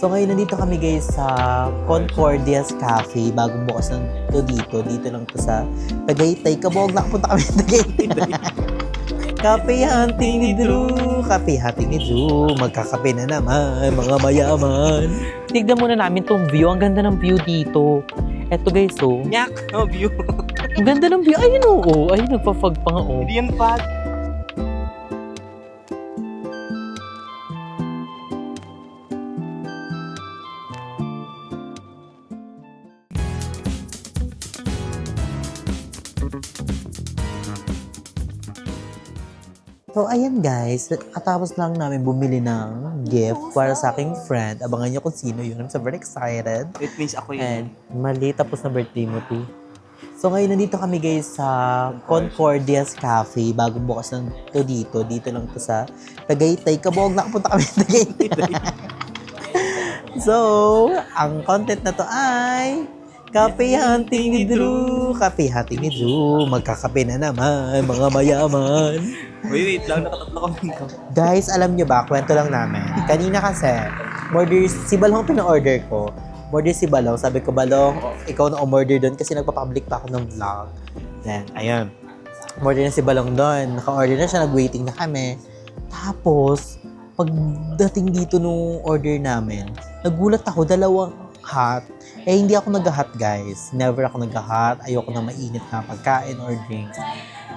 So ngayon nandito kami guys sa Concordia's Cafe. Bagong bukas ng to dito. Dito lang to sa Tagaytay. Kabog na punta kami sa Tagaytay. Cafe hunting ni Drew. Cafe hunting ni Drew. Magkakape na naman mga mayaman. Tignan muna namin tong view. Ang ganda ng view dito. Eto guys oh. Yak! No view. Ang ganda ng view. Ayun oh. Ayun nagpa-fog pa nga oh. Hindi yan fat. So, ayan guys, katapos lang namin bumili ng gift para sa aking friend. Abangan niyo kung sino yun. I'm so very excited. It means ako And yun. mali, tapos na birthday mo, too. So, ngayon nandito kami guys sa Concordia's Cafe. Bagong bukas ng to dito. Dito lang to sa Tagaytay. Kabog na punta kami sa Tagaytay. So, ang content na to ay Cafe hunting ni Drew. Cafe hunting ni Drew. Magkakape na naman mga mayaman. Wait lang. Nakatatlo kami. Guys, alam nyo ba, kwento lang namin. Kanina kasi, si Balong pina-order ko. Order si Balong. Sabi ko, Balong, ikaw na umorder doon kasi nagpa-public pa ako ng vlog. Then, ayun. Umorder na si Balong doon. Naka-order na siya, nag-waiting na kami. Tapos, pagdating dito nung order namin, nagulat ako, dalawang hot. Eh, hindi ako nag-hot, guys. Never ako nag-hot. Ayoko na mainit na pagkain or drinks.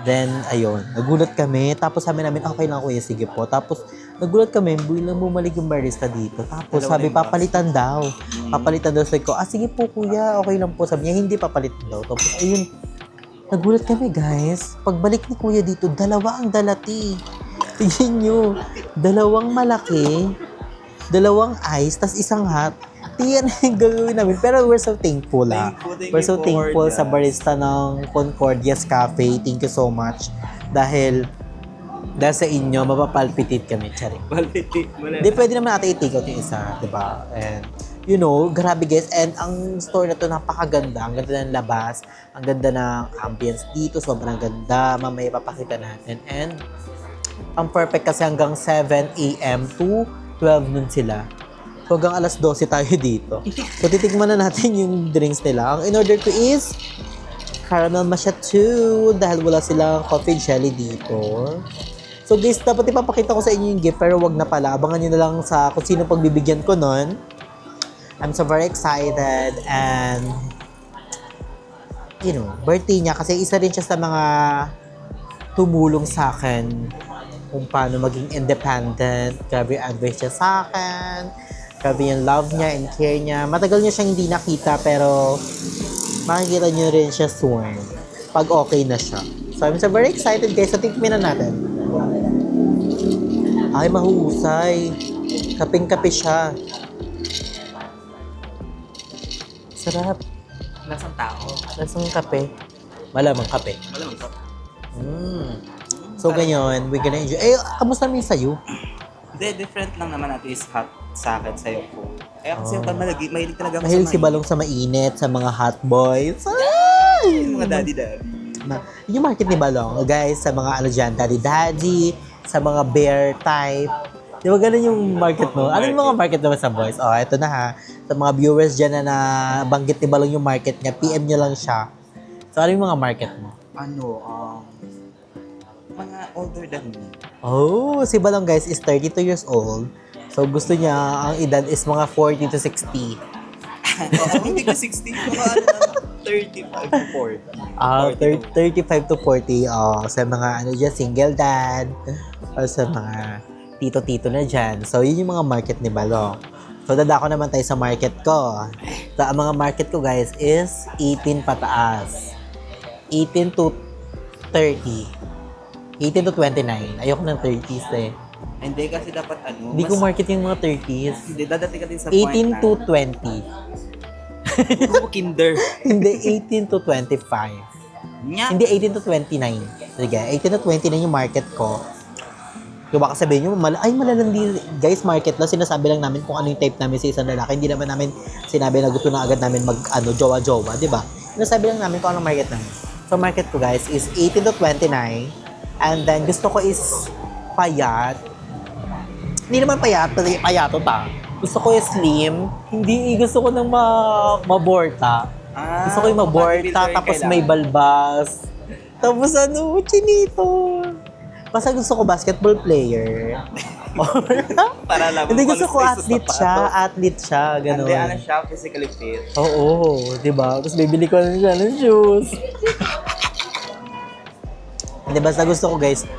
Then, ayun, nagulat kami. Tapos sabi namin, okay lang kuya, sige po. Tapos, nagulat kami, bilang bumalik yung barista dito. Tapos, sabi, papalitan daw. Papalitan daw. Sabi ko, sige po kuya, okay lang po. Sabi niya, hindi papalitan daw. Tapos, ayun, nagulat kami guys. Pagbalik ni kuya dito, dalawa ang dalati. Tingnan nyo, dalawang malaki, dalawang ice, tas isang hot. Tiyan yung gagawin namin. Pero we're so thankful We're so thankful sa barista ng Concordia's Cafe. Thank you so much. Dahil sa inyo, mapapalpitate kami. Charing. Di pwede naman natin i-take out yung isa. Diba? And, you know, grabe guys. And ang store na to napakaganda. Ang ganda ng labas. Ang ganda ng ambience dito. Sobrang ganda. Mamaya papakita natin. And, ang perfect kasi hanggang 7 a.m. to 12 noon sila. So, hanggang alas 12 tayo dito. So, titikman na natin yung drinks nila. Ang in-order ko is caramel macchiato dahil wala silang coffee jelly dito. So, guys, dapat ipapakita ko sa inyo yung gift pero wag na pala. Abangan nyo na lang sa kung sino pagbibigyan ko nun. I'm so very excited and you know, birthday niya kasi isa rin siya sa mga tumulong sa akin kung paano maging independent. Grabe yung advice niya sa akin. Grabe yung love niya and care niya. Matagal niya siyang hindi nakita pero makikita niyo rin siya soon pag okay na siya. So I'm so very excited guys. So tikmin na natin. Ay, mahusay. Kaping-kape siya. Sarap. Lasang tao. Lasang kape. Malamang kape. Malamang to. So ganyan, we're gonna enjoy. Eh, kamusta naman yung sayo? Hindi, different lang naman natin is hot sa akin sa'yo po. Kaya kasi mahilig talaga ako Mahilig sa si Balong sa mainit, sa mga hot boys. Yung mga daddy-daddy. Yung market ni Balong, guys, sa mga ano dyan, daddy-daddy, sa mga bear type. Di ba ganun yung market mo? Ano yung mga market naman sa boys? Oh, eto na ha. Sa mga viewers dyan na banggit ni Balong yung market niya, PM nyo lang siya. So, ano yung mga market mo? Mga older than me. Oh, si Balong guys is 32 years old. So, gusto niya, ang edad is mga 40 to 60. Hindi ko 60, mga 35 to 40. 35 to 40, sa mga ano dyan, single dad, o sa mga tito-tito na dyan. So, yun yung mga market ni Balong. So, dadako naman tayo sa market ko. So, ang mga market ko guys is 18 pataas. 18 to 30. 18 to 29. Ayoko ng 30s eh. Hindi kasi dapat Hindi ko market yung mga 30s. Hindi, dadating ka din sa 18 to 20. Puro kinder. Hindi, 18 to 25. Nya. Hindi, 18 to 29. Sige, 18 to 29 yung market ko. Kaya baka sabihin nyo, malalandi. Guys, market lang. Sinasabi lang namin kung ano yung type namin sa isang lalaki. Hindi naman namin sinabi na gusto na agad namin jowa-jowa, di ba? Sinasabi lang namin kung anong market namin. So, market ko guys is 18 to 29. And then, gusto ko is payat. Hindi naman payat, payato ta. Gusto ko yung slim. Hindi, gusto ko ng maborta. Gusto ko yung maborta, tapos may balbas. Tapos ano, chinito. Basta gusto ko basketball player. Para lang. Hindi, gusto ko athlete siya, gano'n. Hindi, ano siya, physically fit. Oo, di ba? Tapos bibili ko na siya ng shoes. Hindi, basta gusto ko guys,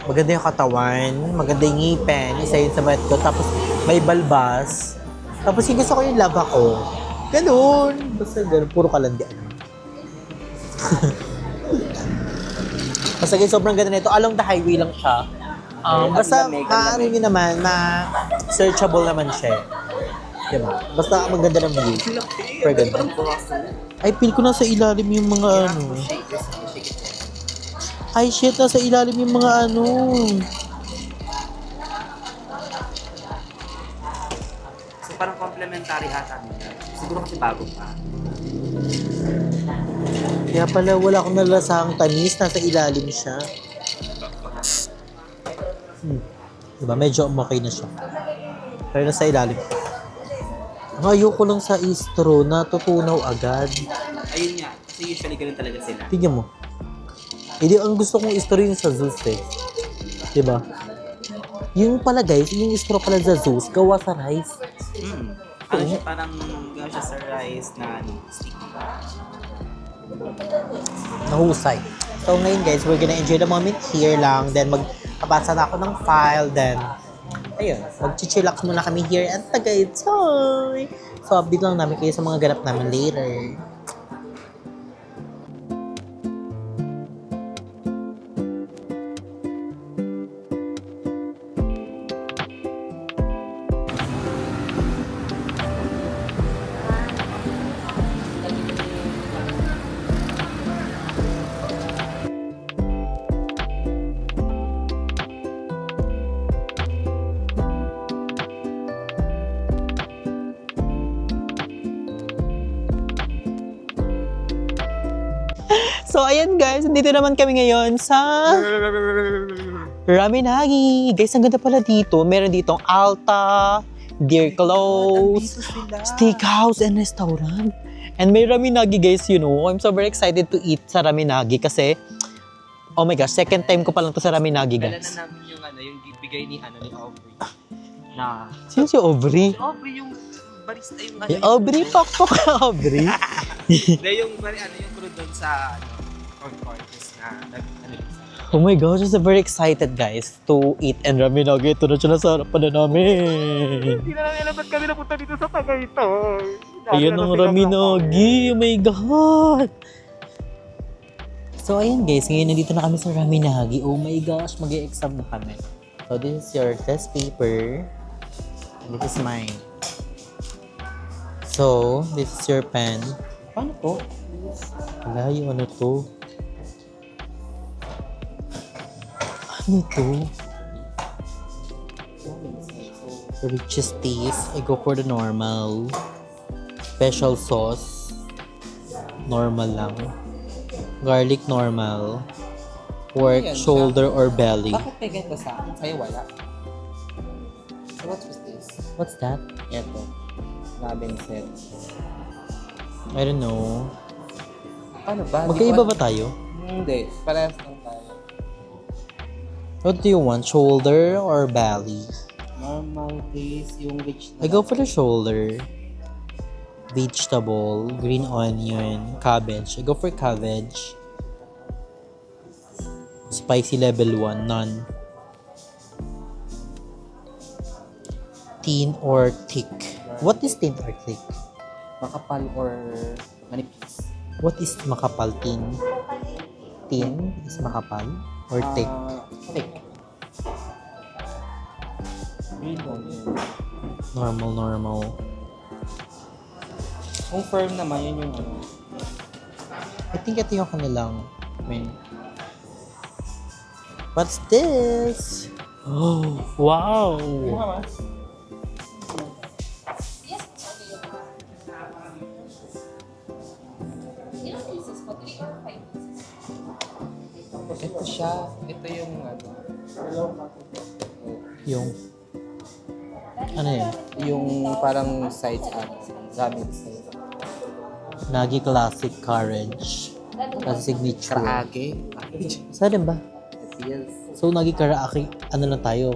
maganda yung katawan, maganda yung ngipin, isa yun sa mat ko, tapos may balbas. Tapos yung gusto ko yung love ako. Ganun. Basta ganun, puro kalandian. Basta guys, sobrang ganda nito. Along the highway lang siya. Basta maaano nyo naman, ma-searchable naman siya. Diba? Basta maganda ng view. Super ganda. Ay, feel ko nasa ilalim yung mga ano. Ay, shit, nasa ilalim yung mga ano. So parang complementary ata nila. Siguro kasi bago pa. Kaya pala wala akong nalasang tamis, nasa ilalim siya. Diba? Medyo okay na siya. Pero nasa ilalim. Ang ayoko lang sa istro, natutunaw agad. Ayun nga, kasi usually ganun talaga sila. Tingnan mo. Hindi, ang gusto kong istro yung sa Zeus eh. Diba? Yung pala guys, yung istro pala sa Zeus, gawa sa rice. Ano siya, parang gawa siya sa rice na ano, sticky. Nahusay. So ngayon guys, we're gonna enjoy the moment here lang. Then magpapasa na ako ng file. Then, ayun, mag-chillax muna kami here at Tagaytay. So update lang namin kayo sa mga ganap namin later. So, ayan guys, dito naman kami ngayon sa Raminagi. Guys, ang ganda pala dito. Meron ditong Alta, Deer Close, Steakhouse and Restaurant. And may Raminagi guys, you know. I'm so very excited to eat sa Raminagi kasi, oh my gosh, second time ko pa lang to sa Raminagi Dala guys. na namin yung ano, yung bigay ni Aubrey. Na, Sino si Aubrey? Aubrey yung barista yung ano. Hey, Aubrey, pakpak ka, Aubrey. Hindi yung yung crew doon sa concourse na ano. Oh my gosh, I'm so very excited guys to eat and Raminagi. Ito na siya nasa harapan na namin. Hindi na namin alam ba't kami napunta dito sa Tagaytay. Ayan ang Raminagi. Oh my God. So ayan guys, ngayon nandito na kami sa Raminagi. Oh my gosh, mag-e-exam na kami. So this is your test paper. And this is mine. So, this is your pen. Paano to? Wala yung ano to. Ano to? Richest taste. I go for the normal. Special sauce. Normal lang. Garlic normal. Pork, Ayan siya. shoulder, or belly. Bakit may ganito sa akin? Sa'yo wala. So what's with this? What's that? Ito. Ramen set. I don't know. Paano ba? Magkaiba ba tayo? Hindi. Parehas lang tayo. What do you want? Shoulder or belly? Normal taste, yung rich I na go for the shoulder. Vegetable, green onion, cabbage. I go for cabbage. Spicy level 1, none. Thin or thick? What is thin or thick? makapal or manipis. What is makapal? Thin? Thin is makapal? Or thick? Thick. Green onion. Normal. Kung firm naman, yun yung ano. I think ito yung kanilang main. What's this? Oh, wow! Ito siya. Ito yung ano. Yung Ano yan? Yung parang sides ramen style. Nagi Classic Courage. Kasi signature. Karaage. Saan ba? Yes. So, Nagi Karaaki, ano lang tayo?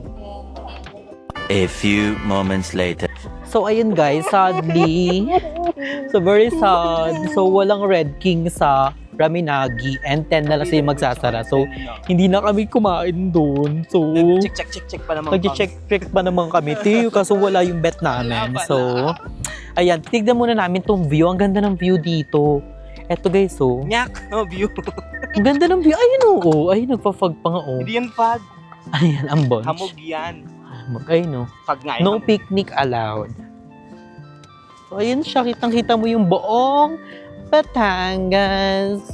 A few moments later. So, ayun guys, sadly. So, very sad. So, walang Red King sa Raminagi and 10 na lang sila magsasara. So, hindi na kami kumain doon. So, Check pa naman. nag-check pa naman kami. Tiyo, kaso wala yung bet namin. So, ayan, tignan muna namin tong view. Ang ganda ng view dito. Eto guys, so. Nyak! No view. Ang ganda ng view. Ayun oo. Ay, nagpa-fog pa nga oh. Hindi yan fag. Ayan, ang bunch. Hamog yan. Ay, no. Fag nga No picnic allowed. So, ayun siya. Kitang-kita mo yung buong Batangas.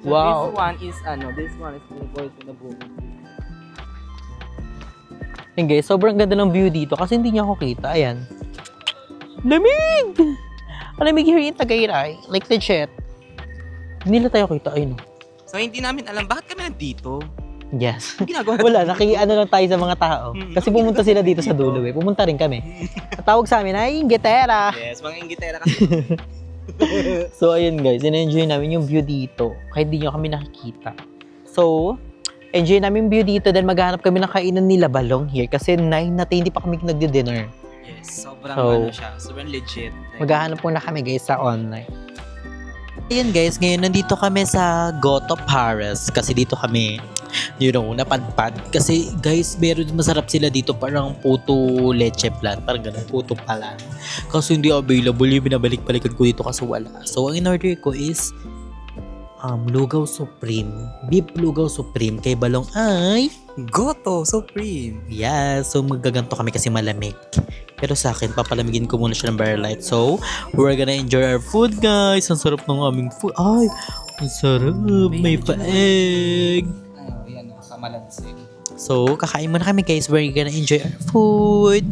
So, Wow. this one is Boys in the Boom. Ayun guys, sobrang ganda ng view dito kasi hindi niya ako kita. Ayan. Lamig! Ang lamig here in Tagaytay. Like legit. Hindi na tayo kita. Ayun. So, hindi namin alam bakit kami nandito. Yes. Ang ginagawa Wala, nakiano lang tayo sa mga tao. Kasi pumunta sila dito sa dulo eh. Pumunta rin kami. Ang tawag sa amin ay Ingetera. Yes, mga inggitera kasi. So, ayun guys, in-enjoy namin yung view dito. Kahit di nyo kami nakikita. So, enjoy namin yung view dito. Then maghanap kami ng kainan nila Balong here. Kasi 9 natin, hindi pa kami nagdi-dinner. Yes, sobrang So, siya. Sobrang legit. Maghahanap muna kami guys sa online. Ayun guys, ngayon nandito kami sa Goto Paris. Kasi dito kami, napadpad. Kasi guys, meron masarap sila dito. Parang puto leche plan. Parang ganun, puto pala. Kasi hindi available yung binabalik-balikan ko dito kasi wala. So, ang in-order ko is Lugaw Supreme. Beef Lugaw Supreme. Kay Balong ay Goto Supreme. yeah, so magaganto kami kasi malamig. Pero sa akin, papalamigin ko muna siya ng Bear Light. So, we're gonna enjoy our food, guys. Ang sarap ng aming food. Ay, ang sarap. May paeg. Yan, kamalansi. So, kakain muna kami, guys. We're gonna enjoy our food.